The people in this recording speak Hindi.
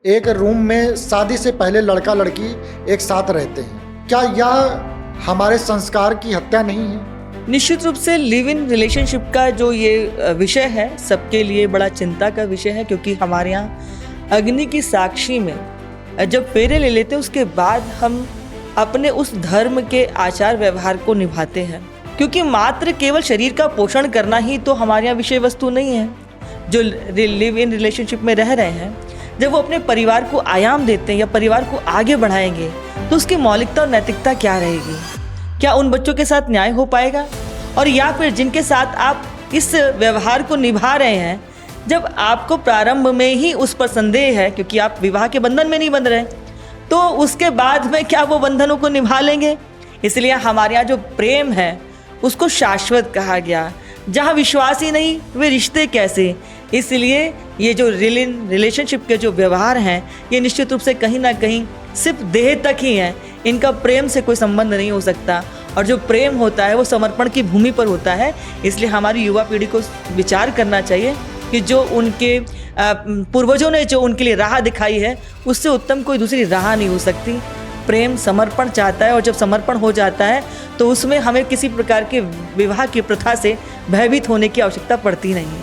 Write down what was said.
एक रूम में शादी से पहले लड़का लड़की एक साथ रहते हैं। क्या यह हमारे संस्कार की हत्या नहीं है? निश्चित रूप से लिव इन रिलेशनशिप का जो ये विषय है सबके लिए बड़ा चिंता का विषय है, क्योंकि हमारे यहाँ अग्नि की साक्षी में जब फेरे ले लेते हैं उसके बाद हम अपने उस धर्म के आचार व्यवहार को निभाते हैं, क्योंकि मात्र केवल शरीर का पोषण करना ही तो हमारे यहाँ विषय वस्तु नहीं है। जो लिव इन रिलेशनशिप में रह रहे हैं, जब वो अपने परिवार को आयाम देते हैं या परिवार को आगे बढ़ाएंगे तो उसकी मौलिकता और नैतिकता क्या रहेगी? क्या उन बच्चों के साथ न्याय हो पाएगा? और या फिर जिनके साथ आप इस व्यवहार को निभा रहे हैं, जब आपको प्रारंभ में ही उस पर संदेह है क्योंकि आप विवाह के बंधन में नहीं बंध रहे, तो उसके बाद में क्या वो बंधनों को निभा लेंगे? इसलिए हमारे यहाँ जो प्रेम है उसको शाश्वत कहा गया। जहाँ विश्वास ही नहीं वे रिश्ते कैसे? इसलिए ये जो रिलेशनशिप के जो व्यवहार हैं ये निश्चित रूप से कहीं ना कहीं सिर्फ देह तक ही हैं, इनका प्रेम से कोई संबंध नहीं हो सकता। और जो प्रेम होता है वो समर्पण की भूमि पर होता है। इसलिए हमारी युवा पीढ़ी को विचार करना चाहिए कि जो उनके पूर्वजों ने जो उनके लिए राह दिखाई है उससे उत्तम कोई दूसरी राह नहीं हो सकती। प्रेम समर्पण चाहता है और जब समर्पण हो जाता है तो उसमें हमें किसी प्रकार के विवाह की प्रथा से भयभीत होने की आवश्यकता पड़ती नहीं है।